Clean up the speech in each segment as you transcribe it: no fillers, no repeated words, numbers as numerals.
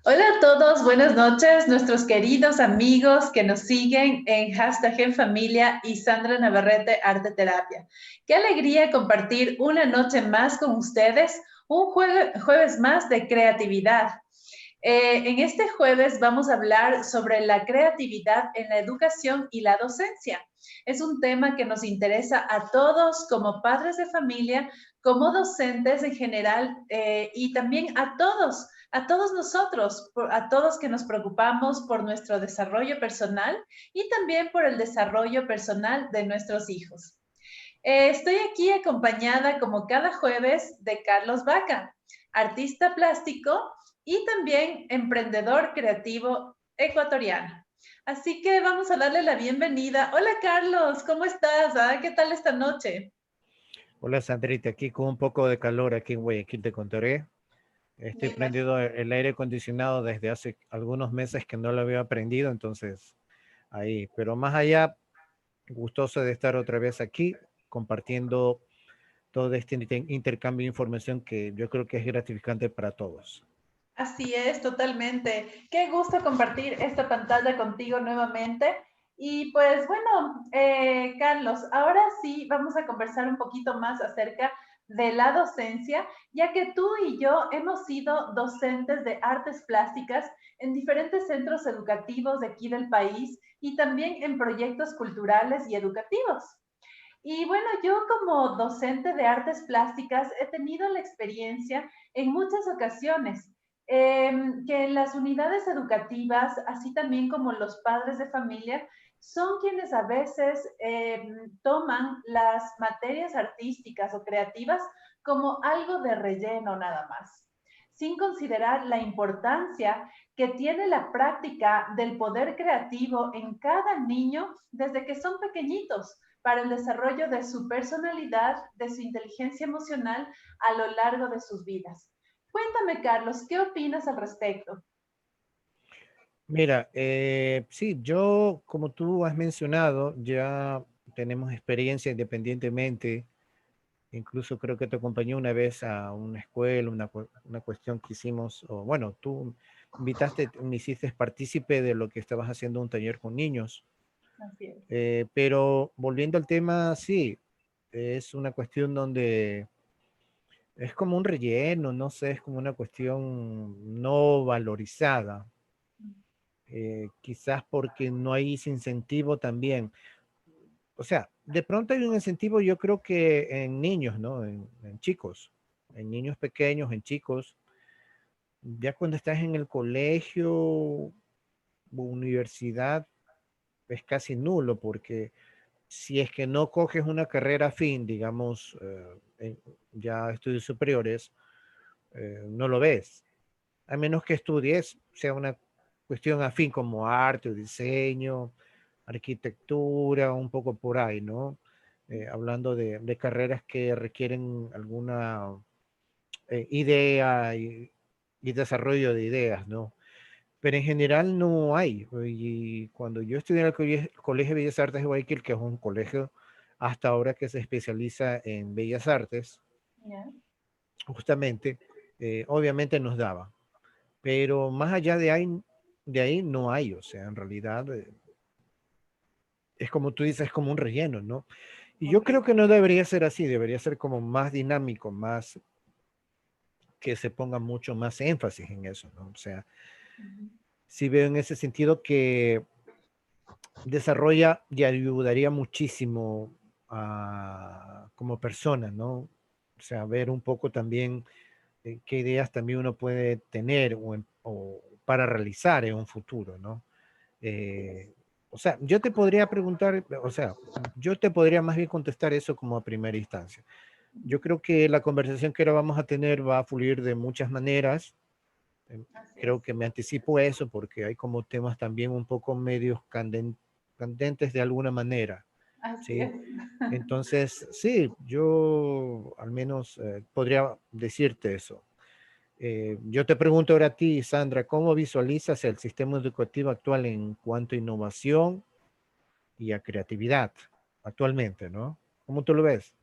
Hola a todos, buenas noches, nuestros queridos amigos que nos siguen en hashtag en familia y Sandra Navarrete Arte Terapia. Qué alegría compartir una noche más con ustedes, un jueves más de creatividad. En este jueves vamos a hablar sobre la creatividad en la educación y la docencia. Es un tema que nos interesa a todos como padres de familia, como docentes en general y también a todos nosotros, a todos que nos preocupamos por nuestro desarrollo personal y también por el desarrollo personal de nuestros hijos. Estoy aquí acompañada como cada jueves de Carlos Vaca, artista plástico y también emprendedor creativo ecuatoriano. Así que vamos a darle la bienvenida. Hola Carlos, ¿cómo estás? ¿Qué tal esta noche? Hola Sandrita, aquí con un poco de calor aquí en Guayaquil te contaré. Estoy Me imagino. prendido el aire acondicionado desde hace algunos meses que no lo había prendido, entonces ahí. Pero más allá, gustoso de estar otra vez aquí compartiendo todo este intercambio de información que yo creo que es gratificante para todos. Así es, totalmente. Qué gusto compartir esta pantalla contigo nuevamente. Y pues bueno, Carlos, ahora sí vamos a conversar un poquito más acerca de la docencia, ya que tú y yo hemos sido docentes de artes plásticas en diferentes centros educativos de aquí del país y también en proyectos culturales y educativos. Y bueno, yo como docente de artes plásticas he tenido la experiencia en muchas ocasiones que en las unidades educativas, así también como los padres de familia, son quienes a veces toman las materias artísticas o creativas como algo de relleno nada más, sin considerar la importancia que tiene la práctica del poder creativo en cada niño desde que son pequeñitos para el desarrollo de su personalidad, de su inteligencia emocional a lo largo de sus vidas. Cuéntame, Carlos, ¿qué opinas al respecto? Mira, sí, yo, como tú has mencionado, ya tenemos experiencia independientemente. Incluso creo que te acompañé una vez a una escuela, una cuestión que hicimos, o bueno, tú invitaste, me hiciste partícipe de lo que estabas haciendo un taller con niños. Así es. Pero volviendo al tema, sí, es una cuestión donde es como un relleno, no sé, es como una cuestión no valorizada. Quizás porque no hay ese incentivo también. O sea, de pronto hay un incentivo, yo creo que en niños, ¿no? En chicos, en niños pequeños, en chicos. Ya cuando estás en el colegio o universidad es casi nulo porque si es que no coges una carrera afín, digamos, ya estudios superiores, no lo ves. A menos que estudies, sea una cuestión afín como arte o diseño, arquitectura, un poco por ahí, ¿no? Hablando de carreras que requieren alguna idea y desarrollo de ideas, ¿no? Pero en general no hay. Y cuando yo estudié en el Colegio de Bellas Artes de Guayaquil, que es un colegio hasta ahora que se especializa en Bellas Artes, ¿Ya? justamente, obviamente nos daba. Pero más allá de ahí no hay. O sea, en realidad es como tú dices, es como un relleno, ¿no? Y yo creo que no debería ser así, debería ser como más dinámico, más que se ponga mucho más énfasis en eso, ¿no? O sea, Ujú. sí veo en ese sentido que desarrolla y ayudaría muchísimo como persona, ¿no? O sea, ver un poco también qué ideas también uno puede tener o para realizar en un futuro, ¿no? Eh, o sea, yo te podría preguntar, o sea, yo te podría más bien contestar eso como a primera instancia. Yo creo que la conversación que ahora vamos a tener va a fluir de muchas maneras. Así es. Creo que me anticipo eso porque hay como temas también un poco medios candentes de alguna manera, Así ¿sí? es. Entonces, sí, yo al menos podría decirte eso. Yo te pregunto ahora a ti, Sandra, ¿cómo visualizas el sistema educativo actual en cuanto a innovación y a creatividad actualmente, ¿no? ¿Cómo tú lo ves?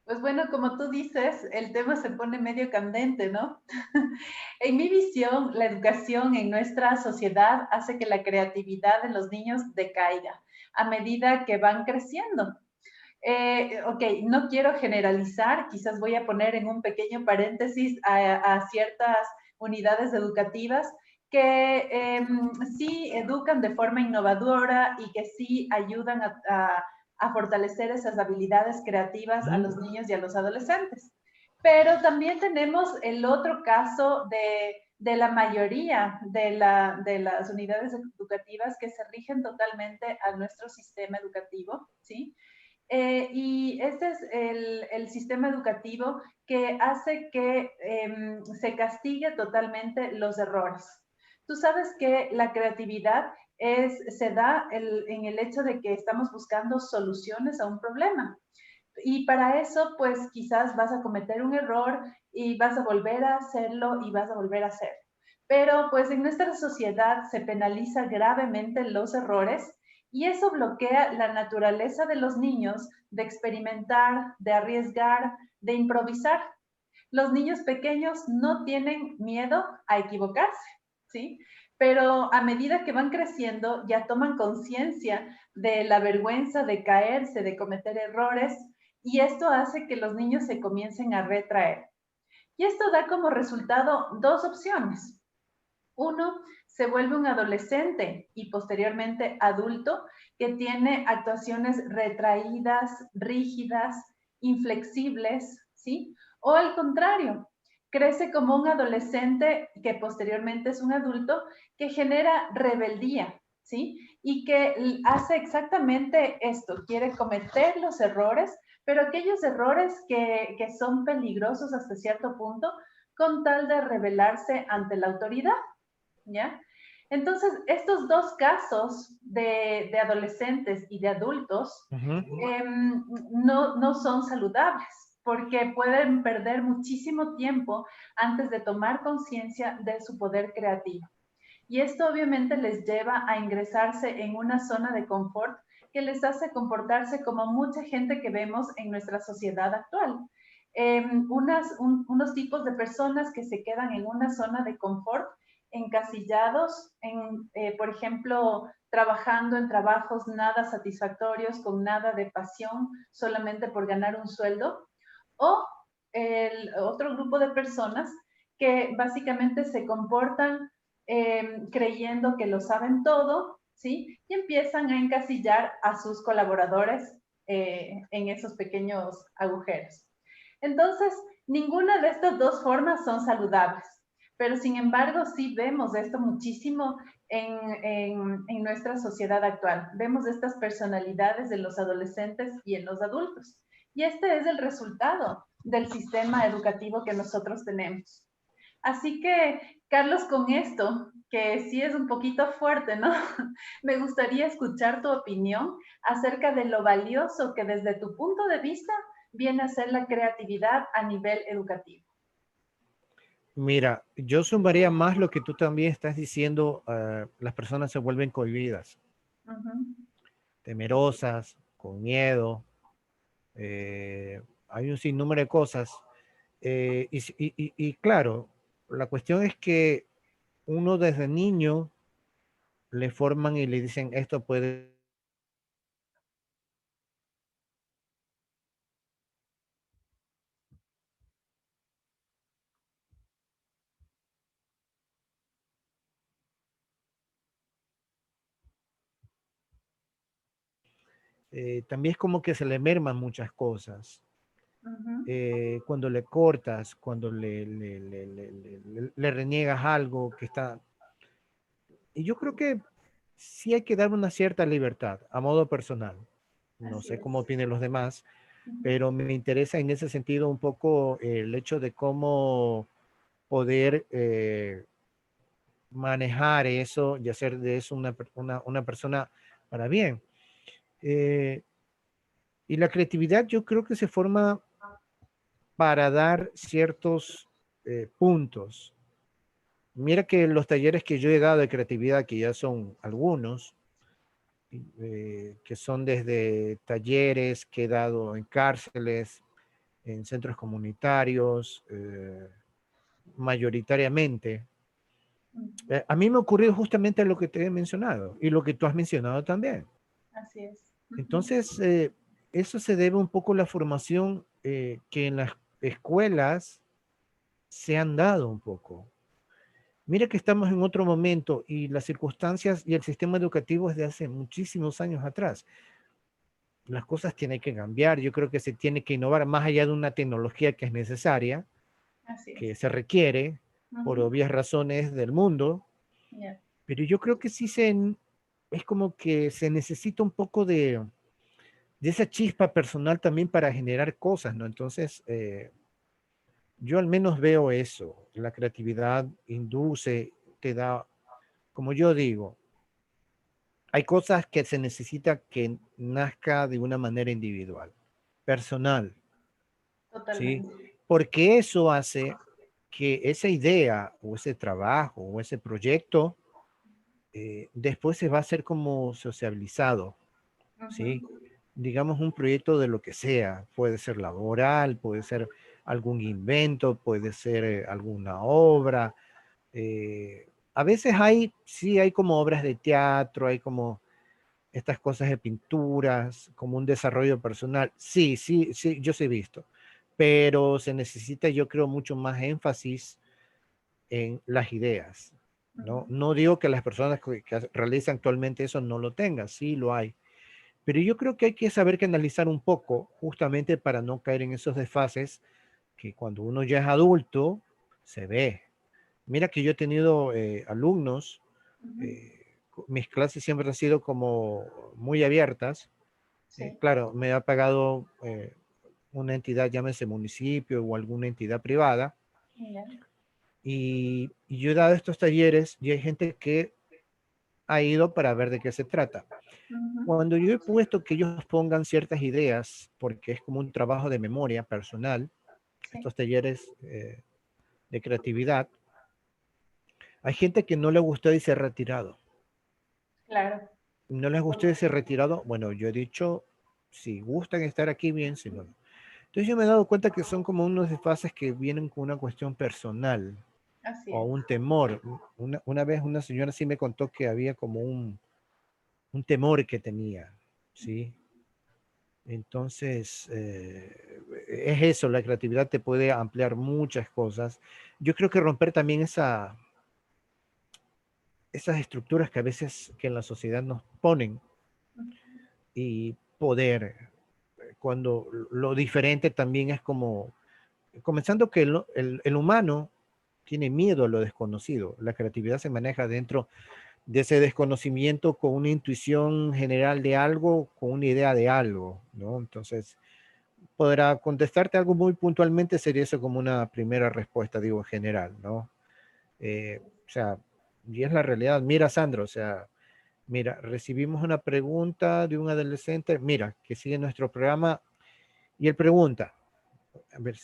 Pues bueno, como tú dices, el tema se pone medio candente, ¿no? En mi visión, la educación en nuestra sociedad hace que la creatividad de los niños decaiga a medida que van creciendo. Ok, no quiero generalizar, quizás voy a poner en un pequeño paréntesis a ciertas unidades educativas que sí educan de forma innovadora y que sí ayudan a fortalecer esas habilidades creativas a los niños y a los adolescentes. Pero también tenemos el otro caso de la mayoría de las unidades educativas que se rigen totalmente a nuestro sistema educativo, ¿sí? Y este es el sistema educativo que hace que se castigue totalmente los errores. Tú sabes que la creatividad se da en el hecho de que estamos buscando soluciones a un problema. Y para eso, pues quizás vas a cometer un error y vas a volver a hacerlo y vas a volver a hacerlo. Pero pues en nuestra sociedad se penaliza gravemente los errores y eso bloquea la naturaleza de los niños de experimentar, de arriesgar, de improvisar. Los niños pequeños no tienen miedo a equivocarse, ¿sí? Pero a medida que van creciendo ya toman conciencia de la vergüenza de caerse, de cometer errores, y esto hace que los niños se comiencen a retraer. Y esto da como resultado dos opciones. Uno, se vuelve un adolescente y posteriormente adulto que tiene actuaciones retraídas, rígidas, inflexibles, ¿sí? O al contrario, crece como un adolescente que posteriormente es un adulto que genera rebeldía, ¿sí? Y que hace exactamente esto, quiere cometer los errores, pero aquellos errores que son peligrosos hasta cierto punto con tal de rebelarse ante la autoridad. ¿Ya? Entonces, estos dos casos de adolescentes y de adultos no son saludables porque pueden perder muchísimo tiempo antes de tomar conciencia de su poder creativo. Y esto obviamente les lleva a ingresarse en una zona de confort que les hace comportarse como mucha gente que vemos en nuestra sociedad actual. Unos tipos de personas que se quedan en una zona de confort encasillados, por ejemplo, trabajando en trabajos nada satisfactorios, con nada de pasión, solamente por ganar un sueldo, o el otro grupo de personas que básicamente se comportan creyendo que lo saben todo, ¿sí? Y empiezan a encasillar a sus colaboradores en esos pequeños agujeros. Entonces, ninguna de estas dos formas son saludables, pero sin embargo sí vemos esto muchísimo en nuestra sociedad actual. Vemos estas personalidades de los adolescentes y en los adultos. Y este es el resultado del sistema educativo que nosotros tenemos. Así que, Carlos, con esto, que sí es un poquito fuerte, ¿no? Me gustaría escuchar tu opinión acerca de lo valioso que desde tu punto de vista viene a ser la creatividad a nivel educativo. Mira, yo sumaría más lo que tú también estás diciendo, las personas se vuelven cohibidas, temerosas, con miedo, hay un sinnúmero de cosas. Y claro, la cuestión es que uno desde niño le forman y le dicen esto puede. También es como que se le merman muchas cosas. Cuando le cortas, cuando le reniegas algo que está. Y yo creo que sí hay que dar una cierta libertad a modo personal. No Así sé es. cómo opinen los demás, pero me interesa en ese sentido un poco el hecho de cómo poder manejar eso y hacer de eso una persona para bien. Eh, y la creatividad yo creo que se forma para dar ciertos puntos. Mira que los talleres que yo he dado de creatividad, que ya son algunos, que son desde talleres que he dado en cárceles, en centros comunitarios, mayoritariamente. A mí me ocurrió justamente lo que te he mencionado y lo que tú has mencionado también. Así es. Entonces, eso se debe un poco a la formación que en las escuelas se han dado un poco. Mira que estamos en otro momento y las circunstancias y el sistema educativo es de hace muchísimos años atrás. Las cosas tienen que cambiar. Yo creo que se tiene que innovar más allá de una tecnología que es necesaria, Así que es. se requiere por Ujú. obvias razones del mundo. Ya. Pero yo creo que sí es como que se necesita un poco de esa chispa personal también para generar cosas, ¿no? Entonces, yo al menos veo eso. La creatividad induce, te da, como yo digo, hay cosas que se necesita que nazca de una manera individual, personal, ¿sí? Totalmente. Porque eso hace que esa idea o ese trabajo o ese proyecto después se va a hacer como sociabilizado, ¿sí? Ujú. Digamos un proyecto de lo que sea, puede ser laboral, puede ser algún invento, puede ser alguna obra. A veces sí hay como obras de teatro, hay como estas cosas de pinturas, como un desarrollo personal. Sí, sí, sí, yo sí he visto, pero se necesita, yo creo, mucho más énfasis en las ideas, ¿no? Ujú. No digo que las personas que realizan actualmente eso no lo tengan, sí lo hay, pero yo creo que hay que saber que analizar un poco, justamente para no caer en esos desfases que cuando uno ya es adulto, se ve. Mira que yo he tenido alumnos, Ujú. eh, mis clases siempre han sido como muy abiertas. Sí. Claro, me ha pagado una entidad, llámese municipio o alguna entidad privada, Ya. y yo he dado estos talleres y hay gente que ha ido para ver de qué se trata. Ujú. Cuando yo he puesto que ellos pongan ciertas ideas, porque es como un trabajo de memoria personal, Sí. estos talleres de creatividad, hay gente que no le gustó y se ha retirado. Claro. No les gustó y se ha retirado. Bueno, yo he dicho, si gustan estar aquí, bien, si no, no. Entonces yo me he dado cuenta que son como unos desfases que vienen con una cuestión personal Así o es. un temor. Una vez una señora sí me contó que había como un temor que tenía, ¿sí? Entonces, es eso, la creatividad te puede ampliar muchas cosas. Yo creo que romper también esas estructuras que a veces que en la sociedad nos ponen y poder, cuando lo diferente también es como, comenzando que el humano tiene miedo a lo desconocido. La creatividad se maneja dentro de ese desconocimiento con una intuición general de algo, con una idea de algo, ¿no? Entonces, podrá contestarte algo muy puntualmente, sería eso como una primera respuesta, digo, general, ¿no? O sea, y es la realidad. Mira, Sandro, o sea, mira, recibimos una pregunta de un adolescente, mira, que sigue nuestro programa, y él pregunta, a ver,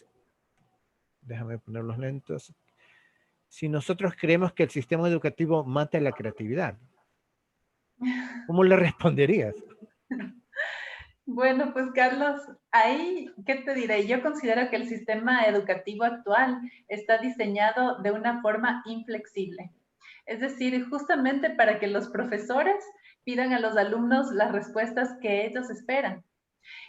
déjame poner los lentos, si nosotros creemos que el sistema educativo mata la creatividad, ¿cómo le responderías? Bueno, pues Carlos, ahí, ¿qué te diré? Yo considero que el sistema educativo actual está diseñado de una forma inflexible. Es decir, justamente para que los profesores pidan a los alumnos las respuestas que ellos esperan.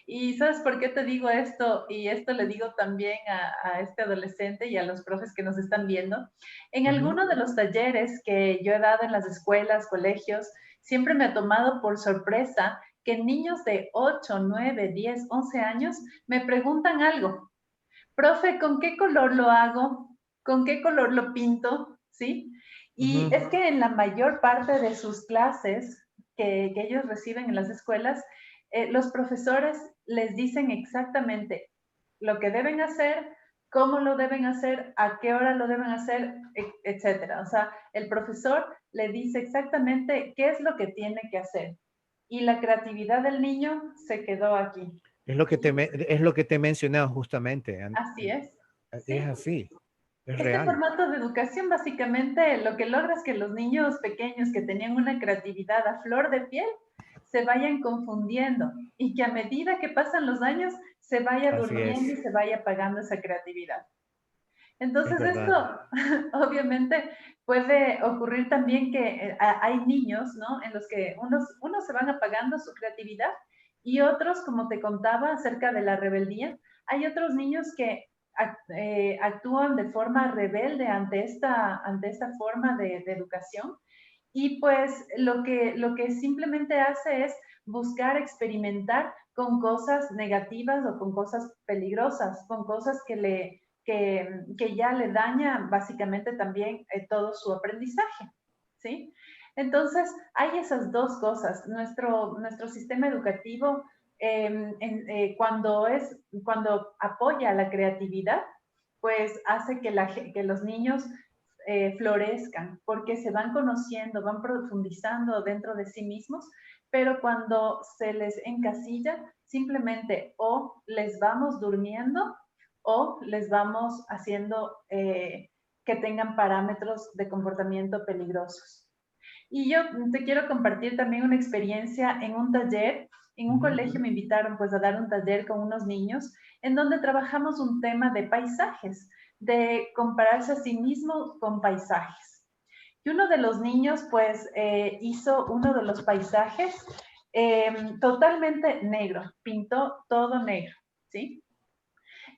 Y ¿sabes por qué te digo esto? Y esto le digo también a este adolescente y a los profes que nos están viendo. En Ujú. alguno de los talleres que yo he dado en las escuelas, colegios, siempre me ha tomado por sorpresa que niños de 8, 9, 10, 11 años me preguntan algo. Profe, ¿con qué color lo hago? ¿Con qué color lo pinto? ¿Sí? Y Ujú. es que en la mayor parte de sus clases que ellos reciben en las escuelas, los profesores les dicen exactamente lo que deben hacer, cómo lo deben hacer, a qué hora lo deben hacer, etcétera. O sea, el profesor le dice exactamente qué es lo que tiene que hacer. Y la creatividad del niño se quedó aquí. Es lo que te he mencionado justamente. Así es. Es Sí. así, es Este real. formato de educación básicamente lo que logra es que los niños pequeños que tenían una creatividad a flor de piel se vayan confundiendo y que a medida que pasan los años se vaya Así durmiendo y es, se vaya apagando esa creatividad. es Entonces esto verdad. obviamente puede ocurrir también que hay niños, ¿no? En los que unos se van apagando su creatividad y otros, como te contaba acerca de la rebeldía, hay otros niños que actúan de forma rebelde ante esta forma de educación y pues lo que simplemente hace es buscar experimentar con cosas negativas o con cosas peligrosas, con cosas que ya le daña básicamente también todo su aprendizaje, ¿sí? Entonces, hay esas dos cosas. Nuestro sistema educativo, cuando apoya la creatividad, pues hace que los niños florezcan, porque se van conociendo, van profundizando dentro de sí mismos, pero cuando se les encasilla, simplemente o les vamos durmiendo o les vamos haciendo que tengan parámetros de comportamiento peligrosos. Y yo te quiero compartir también una experiencia en un taller. En un Ujú. colegio me invitaron pues a dar un taller con unos niños en donde trabajamos un tema de paisajes, de compararse a sí mismo con paisajes. Y uno de los niños pues hizo uno de los paisajes totalmente negro, pintó todo negro, ¿sí?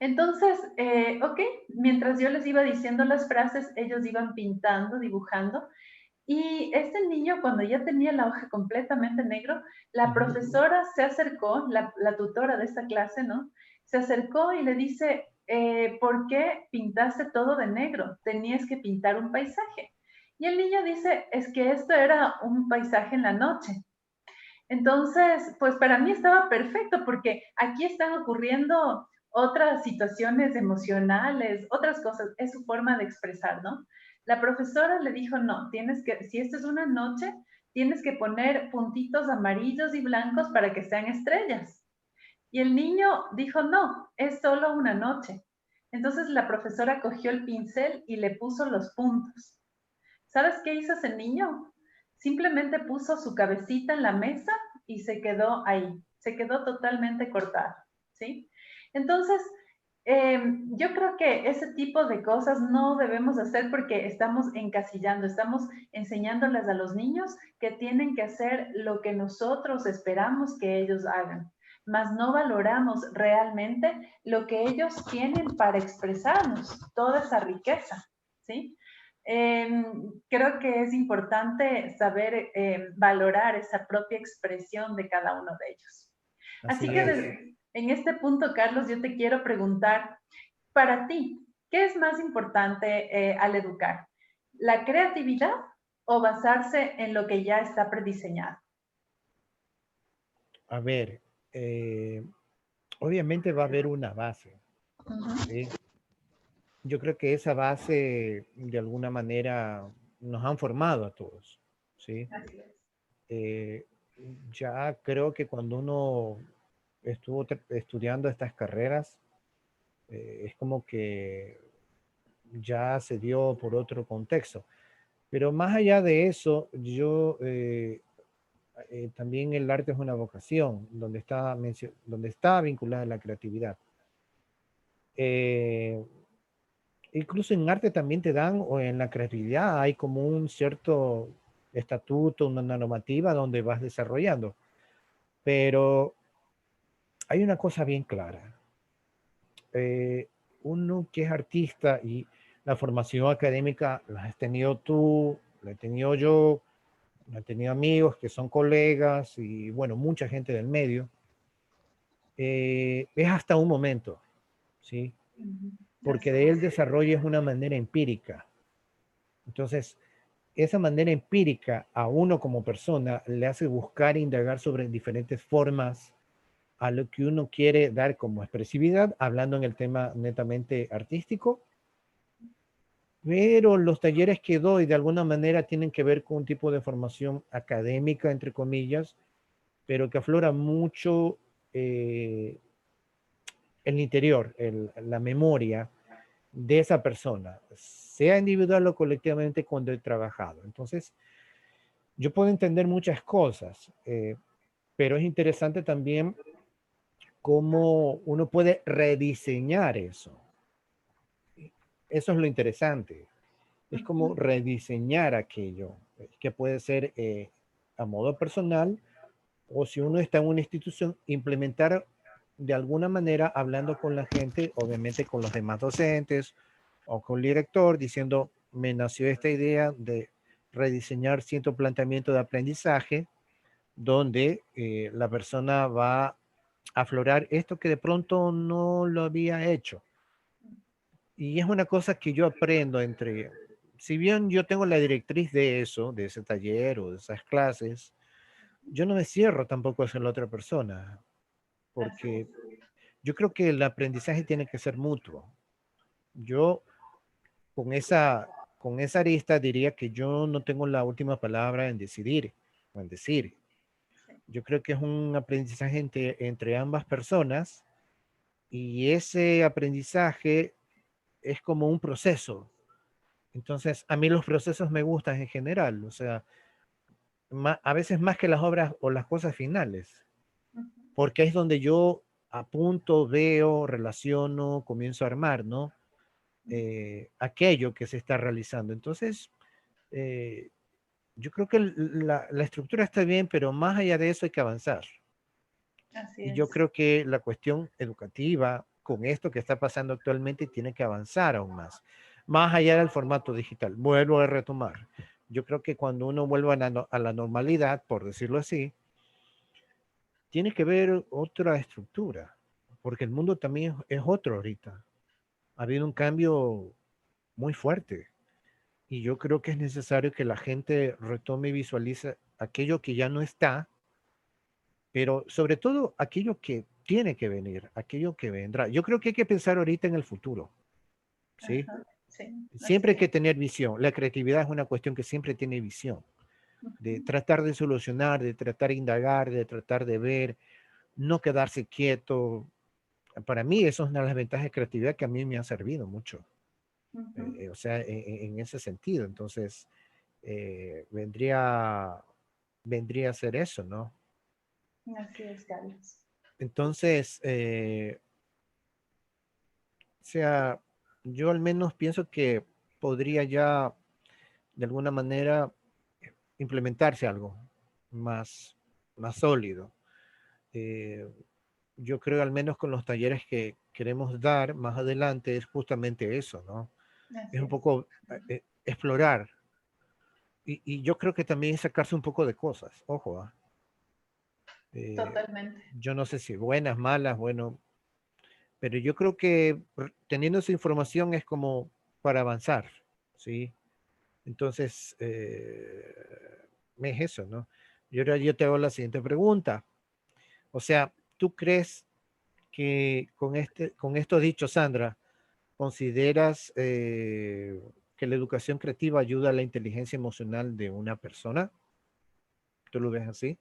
Entonces, ok, mientras yo les iba diciendo las frases, ellos iban pintando, dibujando, y este niño, cuando ya tenía la hoja completamente negro, la Ujú. profesora se acercó, la tutora de esta clase, ¿no? Se acercó y le dice, ¿por qué pintaste todo de negro? Tenías que pintar un paisaje. Y el niño dice, es que esto era un paisaje en la noche. Entonces, pues para mí estaba perfecto porque aquí están ocurriendo otras situaciones emocionales, otras cosas, es su forma de expresar, ¿no? La profesora le dijo, no, tienes que, si esta es una noche, tienes que poner puntitos amarillos y blancos para que sean estrellas. Y el niño dijo, no, es solo una noche. Entonces la profesora cogió el pincel y le puso los puntos. ¿Sabes qué hizo ese niño? Simplemente puso su cabecita en la mesa y se quedó ahí, se quedó totalmente cortado, ¿sí? Entonces, yo creo que ese tipo de cosas no debemos hacer porque estamos encasillando, estamos enseñándoles a los niños que tienen que hacer lo que nosotros esperamos que ellos hagan, mas no valoramos realmente lo que ellos tienen para expresarnos, toda esa riqueza, ¿sí? Creo que es importante saber valorar esa propia expresión de cada uno de ellos. Así Así que es. en este punto, Carlos, yo te quiero preguntar, para ti, ¿qué es más importante al educar? ¿La creatividad o basarse en lo que ya está prediseñado? A ver, obviamente va a haber una base, Ujú. ¿sí? Yo creo que esa base de alguna manera nos han formado a todos, ¿sí? Así es. Eh, ya creo que cuando uno estuvo estudiando estas carreras, es como que ya se dio por otro contexto. Pero más allá de eso, también el arte es una vocación donde está vinculada la creatividad. Eh, Incluso en arte también te dan, o en la creatividad hay como un cierto estatuto, una normativa donde vas desarrollando. Pero hay una cosa bien clara. Eh, Uno que es artista y la formación académica la has tenido tú, la he tenido yo, la he tenido amigos que son colegas y bueno, mucha gente del medio. Es hasta un momento, ¿sí? Ujú. Porque Así de él es. desarrolla es una manera empírica. Entonces, esa manera empírica a uno como persona le hace buscar e indagar sobre diferentes formas a lo que uno quiere dar como expresividad, hablando en el tema netamente artístico, pero los talleres que doy de alguna manera tienen que ver con un tipo de formación académica, entre comillas, pero que aflora mucho eh, el interior, la memoria de esa persona, sea individual o colectivamente cuando he trabajado. Entonces, yo puedo entender muchas cosas. pero es interesante también cómo uno puede rediseñar eso. Eso es lo interesante. Es como Ujú. rediseñar aquello, que puede ser a modo personal o si uno está en una institución, implementar de alguna manera hablando con la gente, obviamente con los demás docentes o con el director, diciendo, me nació esta idea de rediseñar cierto planteamiento de aprendizaje donde la persona va a aflorar esto que de pronto no lo había hecho. Y es una cosa que yo aprendo entre, si bien yo tengo la directriz de eso, de ese taller o de esas clases, yo no me cierro tampoco hacia la otra persona, Así porque es. yo creo que el aprendizaje tiene que ser mutuo. Yo con esa arista diría que yo no tengo la última palabra en decidir o en decir. Sí, Yo creo que es un aprendizaje entre ambas personas y ese aprendizaje es como un proceso. Entonces, a mí los procesos me gustan en general, o sea, a veces más que las obras o las cosas finales, ujú, porque es donde yo apunto, veo, relaciono, comienzo a armar, ¿no? Aquello que se está realizando. Entonces, eh, yo creo que la estructura está bien, pero más allá de eso hay que avanzar. así Y yo es. creo que la cuestión educativa con esto que está pasando actualmente tiene que avanzar aún más. Más allá del formato digital. Vuelvo a retomar. Yo creo que cuando uno vuelva a la normalidad, por decirlo así, tiene que ver otra estructura, porque el mundo también es otro ahorita. Ha habido un cambio muy fuerte y yo creo que es necesario que la gente retome y visualice aquello que ya no está, pero sobre todo aquello que tiene que venir, aquello que vendrá. Yo creo que hay que pensar ahorita en el futuro, ¿sí? Ajá, sí, Siempre así hay es. que tener visión. La creatividad es una cuestión que siempre tiene visión, de Ujú, tratar de solucionar, de tratar de indagar, de tratar de ver, no quedarse quieto. Para mí, eso es una de las ventajas de creatividad que a mí me ha servido mucho. ujú. O sea, en ese sentido. Entonces, vendría a ser eso, ¿no? Así es, Carlos. Entonces, o sea, yo al menos pienso que podría ya de alguna manera implementarse algo más, más sólido. Eh, yo creo al menos con los talleres que queremos dar más adelante es justamente eso, ¿no? Es Así un es. poco explorar. Y yo creo que también es sacarse un poco de cosas, ojo, ¿ah? Eh, Totalmente. yo no sé si buenas, malas, bueno, pero yo creo que teniendo esa información es como para avanzar, ¿sí? Entonces, es eso, ¿no? Y ahora yo te hago la siguiente pregunta. O sea, ¿tú crees que con esto dicho, Sandra, consideras que la educación creativa ayuda a la inteligencia emocional de una persona? ¿Tú lo ves así?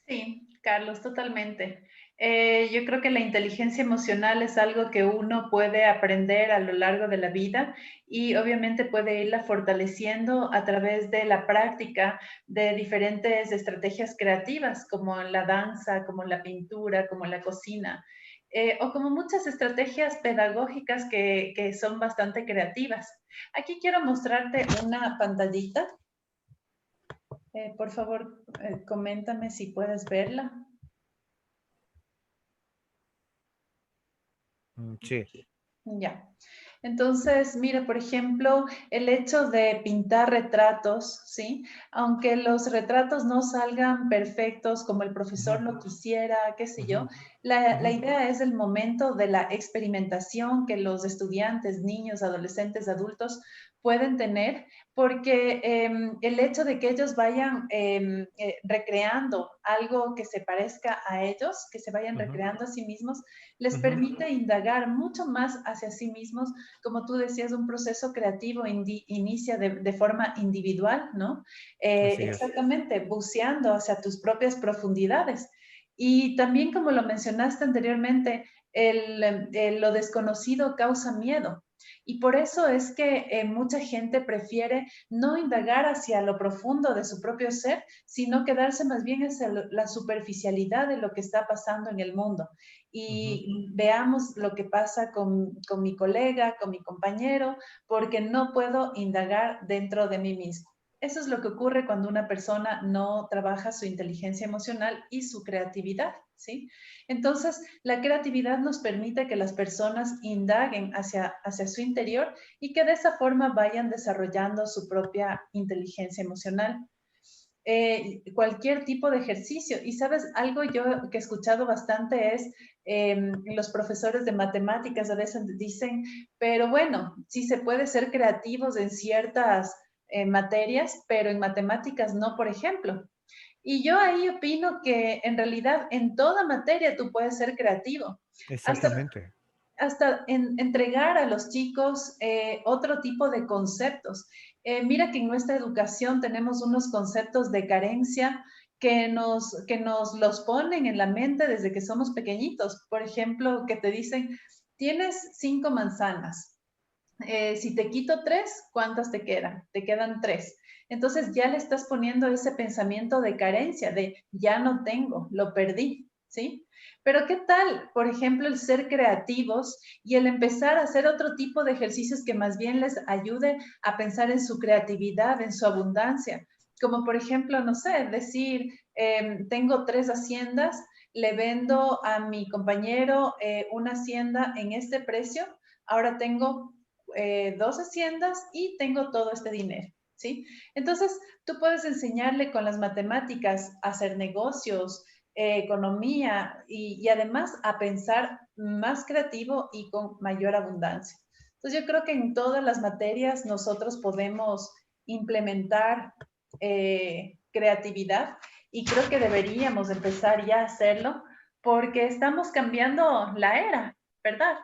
Sí, Carlos, totalmente. Yo creo que la inteligencia emocional es algo que uno puede aprender a lo largo de la vida y obviamente puede irla fortaleciendo a través de la práctica de diferentes estrategias creativas, como la danza, como la pintura, como la cocina, o como muchas estrategias pedagógicas que son bastante creativas. Aquí quiero mostrarte una pantallita. Por favor, coméntame si puedes verla. Sí. Ya. Entonces, mira, por ejemplo, el hecho de pintar retratos, ¿sí? Aunque los retratos no salgan perfectos como el profesor Ujú, lo quisiera, qué sé yo, ujú, la ujú, idea es el momento de la experimentación que los estudiantes, niños, adolescentes, adultos pueden tener, porque el hecho de que ellos vayan recreando algo que se parezca a ellos, que se vayan ujú, recreando a sí mismos, les ujú. permite indagar mucho más hacia sí mismos. Como tú decías, un proceso creativo inicia de forma individual, ¿no? Así es. Exactamente, buceando hacia tus propias profundidades. Y también, como lo mencionaste anteriormente, lo desconocido causa miedo. Y por eso es que mucha gente prefiere no indagar hacia lo profundo de su propio ser, sino quedarse más bien hacia la superficialidad de lo que está pasando en el mundo. Ujú. Y veamos lo que pasa con mi colega, con mi compañero, porque no puedo indagar dentro de mí mismo. Eso es lo que ocurre cuando una persona no trabaja su inteligencia emocional y su creatividad, ¿sí? Entonces, la creatividad nos permite que las personas indaguen hacia su interior y que de esa forma vayan desarrollando su propia inteligencia emocional. Cualquier tipo de ejercicio. Y sabes, algo yo que he escuchado bastante es los profesores de matemáticas a veces dicen, pero bueno, sí se puede ser creativos en ciertas materias, pero en matemáticas no, por ejemplo. Y yo ahí opino que en realidad en toda materia tú puedes ser creativo. Hasta Exactamente. entregar a los chicos otro tipo de conceptos. Mira que en nuestra educación tenemos unos conceptos de carencia que nos los ponen en la mente desde que somos pequeñitos. Por ejemplo, que te dicen, tienes 5 manzanas. Si te quito 3, ¿cuántas te quedan? Te quedan 3. Entonces ya le estás poniendo ese pensamiento de carencia, de ya no tengo, lo perdí, ¿sí? Pero ¿qué tal, por ejemplo, el ser creativos y el empezar a hacer otro tipo de ejercicios que más bien les ayude a pensar en su creatividad, en su abundancia? Como por ejemplo, no sé, decir, tengo 3 haciendas, le vendo a mi compañero una hacienda en este precio, ahora tengo 2 haciendas y tengo todo este dinero, ¿sí? Entonces, tú puedes enseñarle con las matemáticas a hacer negocios, economía y además a pensar más creativo y con mayor abundancia. Entonces, yo creo que en todas las materias nosotros podemos implementar creatividad y creo que deberíamos empezar ya a hacerlo porque estamos cambiando la era, ¿verdad?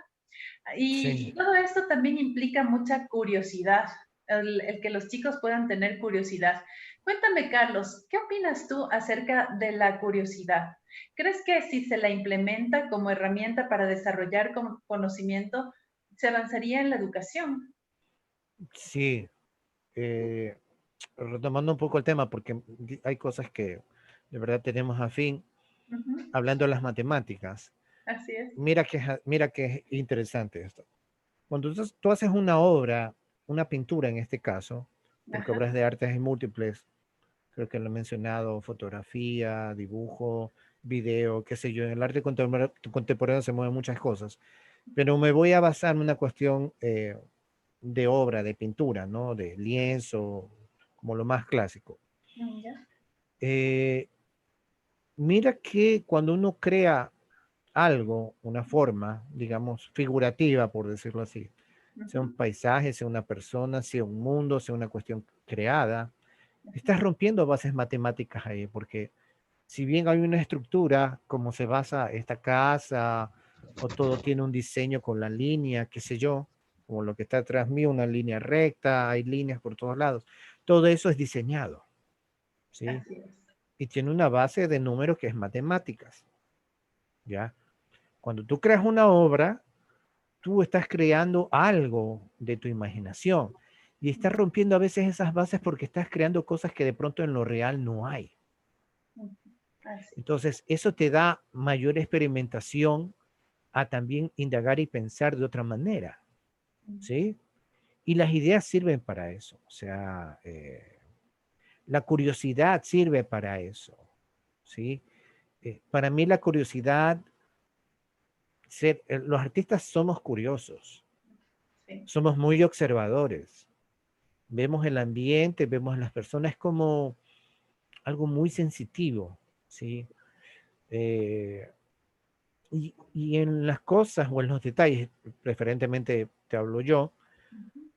Y Sí. todo esto también implica mucha curiosidad, el que los chicos puedan tener curiosidad. Cuéntame, Carlos, ¿qué opinas tú acerca de la curiosidad? ¿Crees que si se la implementa como herramienta para desarrollar conocimiento, se avanzaría en la educación? Sí. eh, Retomando un poco el tema, porque hay cosas que de verdad tenemos afín, Ujú, hablando de las matemáticas. así es. Mira que es interesante esto. Cuando tú haces una obra, una pintura en este caso, porque Ajá, obras de arte hay múltiples, creo que lo he mencionado, fotografía, dibujo, video, qué sé yo, en el arte contemporáneo se mueven muchas cosas, pero me voy a basar en una cuestión de obra, de pintura, ¿no? De lienzo, como lo más clásico. ya. Eh, Mira que cuando uno crea algo, una forma, digamos, figurativa, por decirlo así, sea un Ujú, paisaje, sea una persona, sea un mundo, sea una cuestión creada, estás rompiendo bases matemáticas ahí, porque si bien hay una estructura, como se basa esta casa, o todo tiene un diseño con la línea, qué sé yo, como lo que está atrás mío, una línea recta, hay líneas por todos lados, todo eso es diseñado, ¿sí? así es. Y tiene una base de números que es matemáticas, ¿ya? Cuando tú creas una obra, tú estás creando algo de tu imaginación y estás rompiendo a veces esas bases porque estás creando cosas que de pronto en lo real no hay. Ujú, así es. Entonces, eso te da mayor experimentación a también indagar y pensar de otra manera, ¿sí? Y las ideas sirven para eso, o sea, la curiosidad sirve para eso, ¿sí? Para mí la curiosidad, los artistas somos curiosos, Sí, somos muy observadores, vemos el ambiente, vemos a las personas como algo muy sensitivo, ¿sí? Eh, y en las cosas o en los detalles, preferentemente te hablo yo,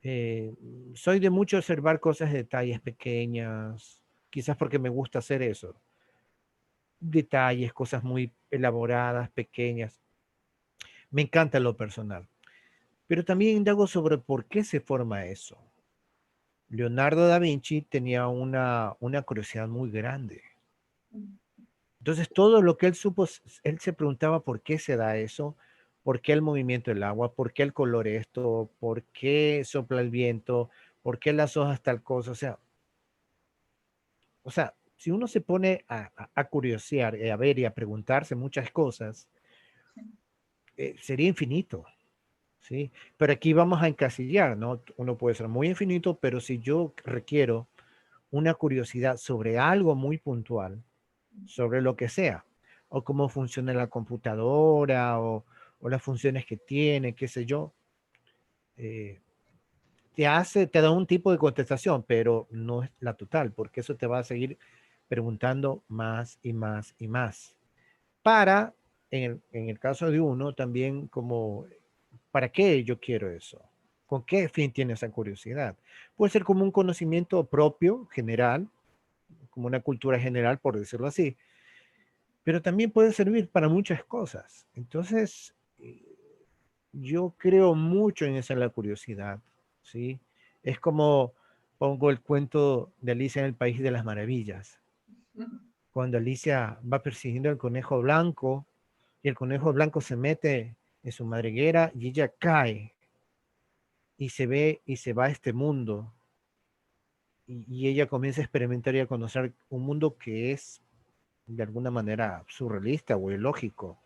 eh, soy de mucho observar cosas, detalles pequeñas, quizás porque me gusta hacer eso, detalles, cosas muy elaboradas, pequeñas, me encanta lo personal, pero también indago sobre por qué se forma eso. Leonardo da Vinci tenía una curiosidad muy grande. Entonces, todo lo que él supo, él se preguntaba por qué se da eso, ¿Por qué el movimiento del agua? ¿Por qué el color esto? ¿Por qué sopla el viento? ¿Por qué las hojas tal cosa? O sea, si uno se pone a curiosear, a ver y a preguntarse muchas cosas, sería infinito, ¿sí? Pero aquí vamos a encasillar, ¿no? Uno puede ser muy infinito, pero si yo requiero una curiosidad sobre algo muy puntual, sobre lo que sea, o cómo funciona la computadora, o las funciones que tiene, qué sé yo, eh, te da un tipo de contestación, pero no es la total, porque eso te va a seguir preguntando más y más y más. Para, en el caso de uno, también como, ¿para qué yo quiero eso? ¿Con qué fin tiene esa curiosidad? Puede ser como un conocimiento propio, general, como una cultura general, por decirlo así, pero también puede servir para muchas cosas. Entonces, yo creo mucho en esa la curiosidad, ¿sí? Es como pongo el cuento de Alicia en el País de las Maravillas. Cuando Alicia va persiguiendo al conejo blanco y el conejo blanco se mete en su madriguera y ella cae y se ve y se va a este mundo y ella comienza a experimentar y a conocer un mundo que es de alguna manera surrealista o ilógico,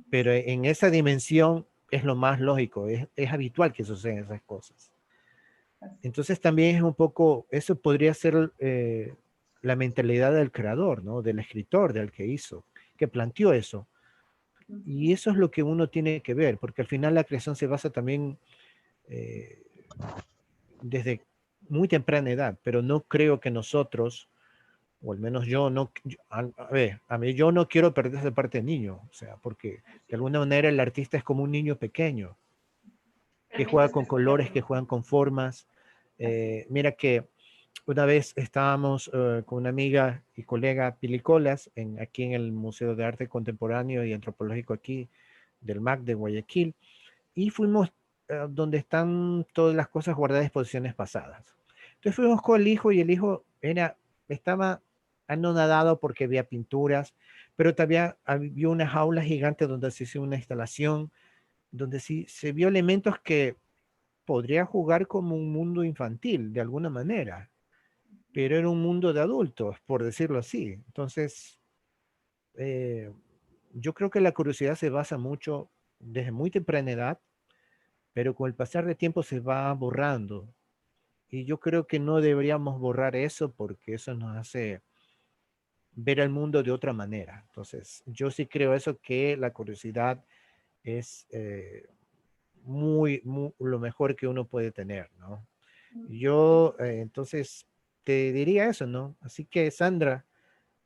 pero en esa dimensión es lo más lógico, es habitual que sucedan esas cosas. Entonces también es un poco, eso podría ser la mentalidad del creador, ¿no? Del escritor, del que hizo, que planteó eso. Y eso es lo que uno tiene que ver, porque al final la creación se basa también eh, desde muy temprana edad, pero no creo que nosotros, o al menos yo no, a ver, a mí yo no quiero perder esa parte de niño, o sea, porque de alguna manera el artista es como un niño pequeño, que juega Permites que con se colores, cree. que juegan con formas. Así Mira que una vez estábamos con una amiga y colega Pilicolas aquí en el Museo de Arte Contemporáneo y Antropológico aquí del MAC de Guayaquil y fuimos donde están todas las cosas guardadas de exposiciones pasadas. Entonces fuimos con el hijo y el hijo estaba anonadado porque había pinturas, pero también había una jaula gigante donde se hizo una instalación, donde sí se vio elementos que podría jugar como un mundo infantil de alguna manera, pero era un mundo de adultos, por decirlo así. Entonces, eh, yo creo que la curiosidad se basa mucho desde muy temprana edad, pero con el pasar del tiempo se va borrando. Y yo creo que no deberíamos borrar eso porque eso nos hace ver el mundo de otra manera. Entonces, yo sí creo eso, que la curiosidad es lo mejor que uno puede tener, ¿no? Yo, entonces, te diría eso, ¿no? Así que, Sandra,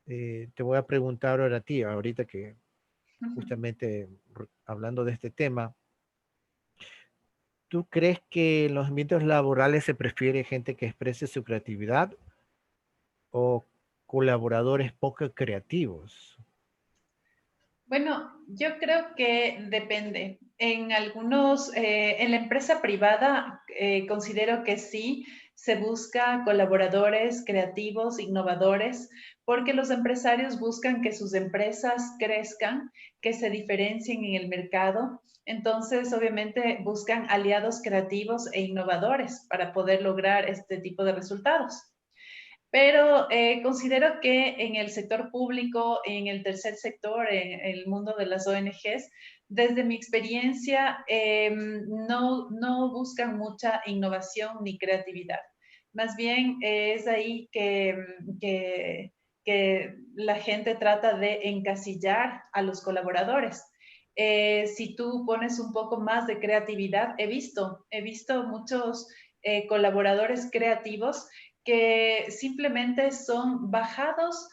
te voy a preguntar ahora a ti, ahorita que justamente hablando de este tema, ¿tú crees que en los ambientes laborales se prefiere gente que exprese su creatividad o colaboradores poco creativos? Bueno, yo creo que depende. En la empresa privada, considero que sí se busca colaboradores creativos, innovadores, porque los empresarios buscan que sus empresas crezcan, que se diferencien en el mercado. Entonces, obviamente, buscan aliados creativos e innovadores para poder lograr este tipo de resultados. Pero considero que en el sector público, en el tercer sector, en el mundo de las ONGs, desde mi experiencia, no buscan mucha innovación ni creatividad. Más bien es ahí que la gente trata de encasillar a los colaboradores. Si tú pones un poco más de creatividad, he visto muchos colaboradores creativos que simplemente son bajados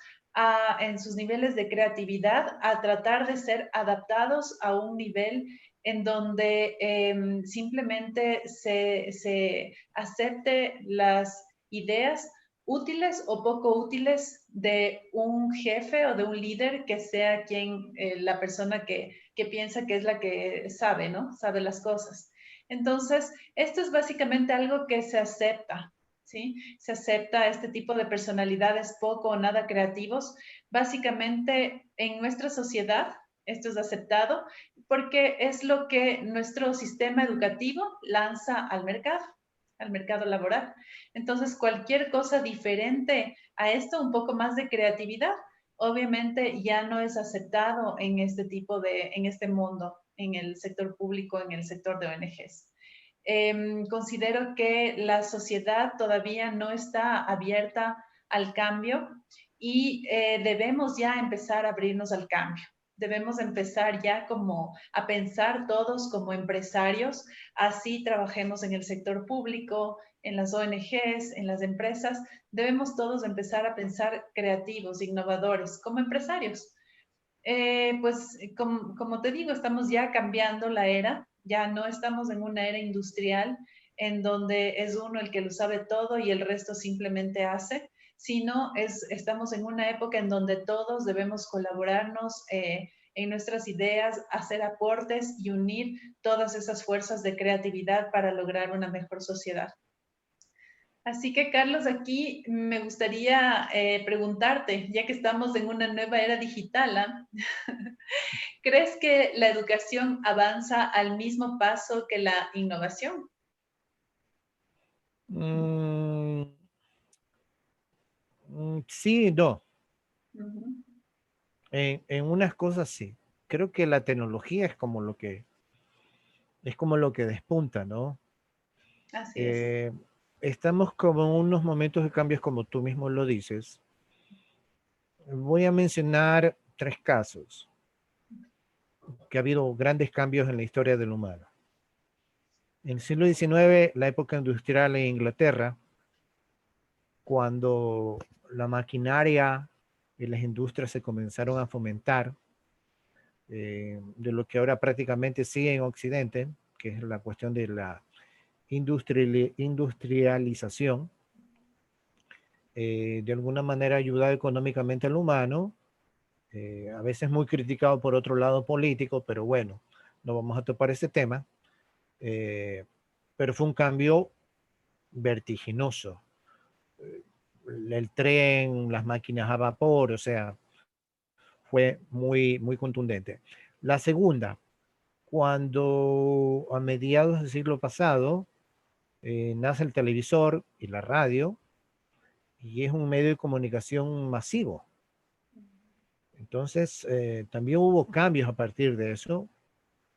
en sus niveles de creatividad a tratar de ser adaptados a un nivel en donde simplemente se acepte las ideas útiles o poco útiles de un jefe o de un líder que sea quien, la persona que piensa que es la que sabe, ¿no? Sabe las cosas. Entonces, esto es básicamente algo que se acepta, ¿sí? Se acepta este tipo de personalidades poco o nada creativos, básicamente en nuestra sociedad. Esto es aceptado porque es lo que nuestro sistema educativo lanza al mercado laboral. Entonces, cualquier cosa diferente a esto, un poco más de creatividad, obviamente ya no es aceptado en este tipo de, en este mundo, en el sector público, en el sector de ONGs. Considero que la sociedad todavía no está abierta al cambio y debemos ya empezar a abrirnos al cambio. Debemos empezar ya como a pensar todos como empresarios, así trabajemos en el sector público, en las ONGs, en las empresas, debemos todos empezar a pensar creativos, innovadores, como empresarios. Pues como te digo, estamos ya cambiando la era, ya no estamos en una era industrial en donde es uno el que lo sabe todo y el resto simplemente hace, sino estamos en una época en donde todos debemos colaborarnos en nuestras ideas, hacer aportes y unir todas esas fuerzas de creatividad para lograr una mejor sociedad. Así que, Carlos, aquí me gustaría preguntarte, ya que estamos en una nueva era digital, ¿ah? ¿Crees que la educación avanza al mismo paso que la innovación? Mm, sí, y no. Ujú. En unas cosas sí. Creo que la tecnología es como lo que despunta, ¿no? Así es. Eh, Estamos como en unos momentos de cambios, como tú mismo lo dices. Voy a mencionar tres casos que ha habido grandes cambios en la historia del humano. En el siglo XIX, la época industrial en Inglaterra, cuando la maquinaria y las industrias se comenzaron a fomentar, de lo que ahora prácticamente sigue en Occidente, que es la cuestión de la industrialización, de alguna manera ayudar económicamente al humano, a veces muy criticado por otro lado político, pero bueno, no vamos a topar ese tema, eh, pero fue un cambio vertiginoso. El tren, las máquinas a vapor, o sea, fue muy, muy contundente. La segunda, cuando a mediados del siglo pasado nace el televisor y la radio, y es un medio de comunicación masivo. Entonces, también hubo cambios a partir de eso.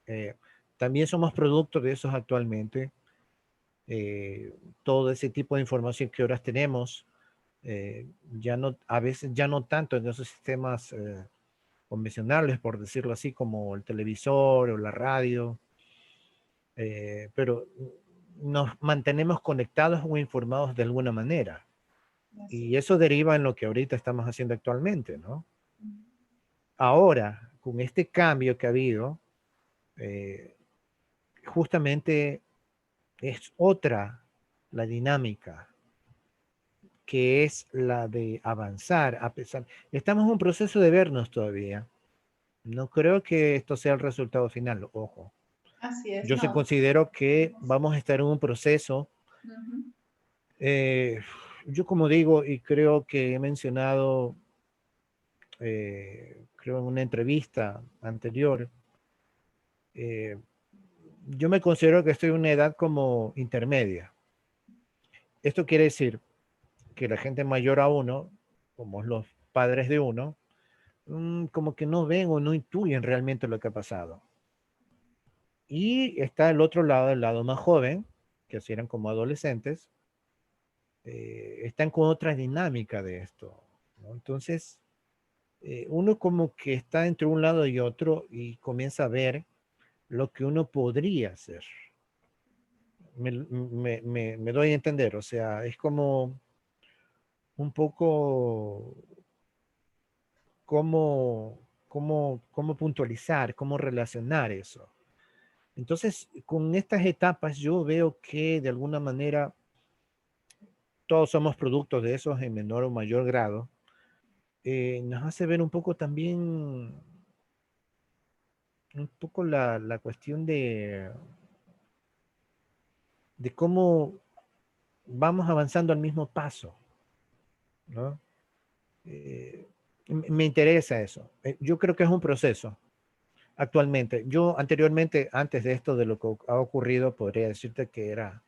Eh, También somos producto de esos actualmente. Todo ese tipo de información que ahora tenemos, ya no, a veces ya no tanto en esos sistemas convencionales, por decirlo así, como el televisor o la radio, pero nos mantenemos conectados o informados de alguna manera. Así Y es. eso deriva en lo que ahorita estamos haciendo actualmente, ¿no? Ahora, con este cambio que ha habido, eh, justamente es otra la dinámica, que es la de avanzar a pesar. Estamos en un proceso de vernos todavía. No creo que esto sea el resultado final, ojo. Así es, Yo sí no. considero que vamos a estar en un proceso. Ujú. eh, yo como digo, y creo que he mencionado, creo en una entrevista anterior, eh, yo me considero que estoy en una edad como intermedia. Esto quiere decir que la gente mayor a uno, como los padres de uno, como que no ven o no intuyen realmente lo que ha pasado. Y está el otro lado, el lado más joven, que así eran como adolescentes, están con otra dinámica de esto, ¿no? Entonces, uno como que está entre un lado y otro y comienza a ver lo que uno podría hacer. Me doy a entender, o sea, es como un poco cómo puntualizar, cómo relacionar eso. Entonces, con estas etapas yo veo que de alguna manera todos somos productos de esos en menor o mayor grado. Nos hace ver un poco también, un poco la cuestión de cómo vamos avanzando al mismo paso, ¿no? Me interesa eso. Yo creo que es un proceso. actualmente. Yo anteriormente, antes de esto, de lo que ha ocurrido, podría decirte que era,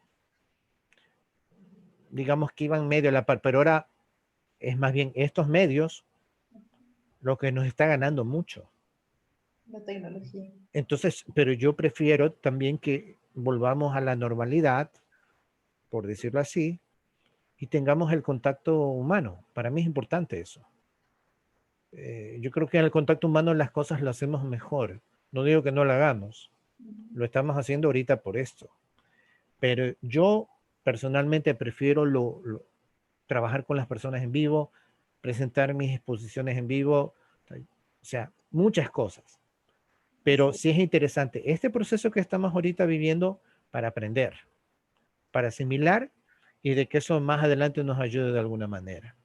digamos que iban medio a la par, pero ahora es más bien estos medios lo que nos está ganando mucho. La tecnología. Entonces, pero yo prefiero también que volvamos a la normalidad, por decirlo así, y tengamos el contacto humano. Para mí es importante eso. Yo creo que en el contacto humano las cosas lo hacemos mejor. No digo que no lo hagamos, lo estamos haciendo ahorita por esto. Pero yo personalmente prefiero trabajar con las personas en vivo, presentar mis exposiciones en vivo, o sea, muchas cosas. Pero Sí, sí es interesante este proceso que estamos ahorita viviendo para aprender, para asimilar y de que eso más adelante nos ayude de alguna manera.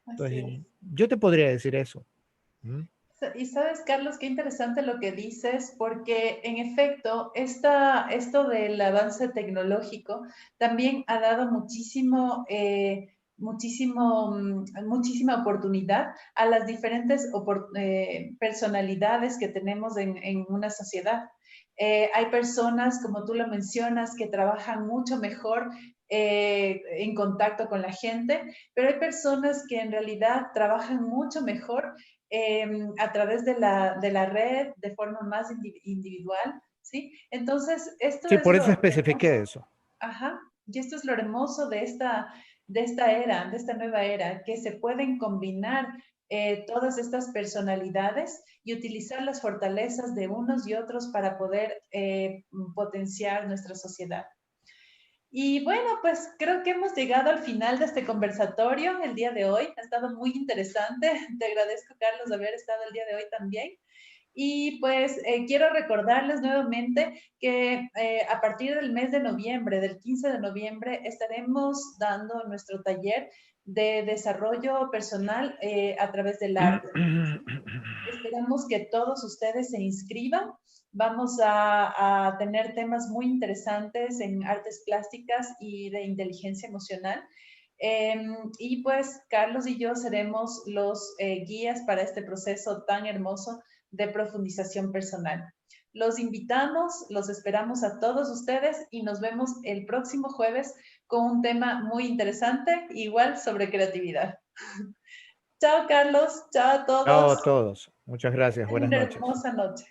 así es. Entonces, yo te podría decir eso. ¿Mm? Y sabes, Carlos, qué interesante lo que dices, porque en efecto, esto del avance tecnológico también ha dado muchísima oportunidad a las diferentes personalidades que tenemos en una sociedad. Hay personas, como tú lo mencionas, que trabajan mucho mejor en contacto con la gente, pero hay personas que en realidad trabajan mucho mejor a través de la red de forma más individual, ¿sí? Entonces, esto Sí, es por eso lo especifiqué hermoso, eso. ajá, y esto es lo hermoso de esta era, de esta nueva era, que se pueden combinar todas estas personalidades y utilizar las fortalezas de unos y otros para poder potenciar nuestra sociedad. Y bueno, pues creo que hemos llegado al final de este conversatorio el día de hoy. Ha estado muy interesante. Te agradezco, Carlos, de haber estado el día de hoy también. Y pues quiero recordarles nuevamente que a partir del mes de noviembre, del 15 de noviembre, estaremos dando nuestro taller de desarrollo personal a través del arte. Esperamos que todos ustedes se inscriban. Vamos a tener temas muy interesantes en artes plásticas y de inteligencia emocional. Y pues Carlos y yo seremos los guías para este proceso tan hermoso de profundización personal. Los invitamos, los esperamos a todos ustedes y nos vemos el próximo jueves con un tema muy interesante, igual sobre creatividad. Chao, Carlos. Chao a Chao todos. a todos. Muchas gracias. Tengan Buenas una noches. hermosa noche.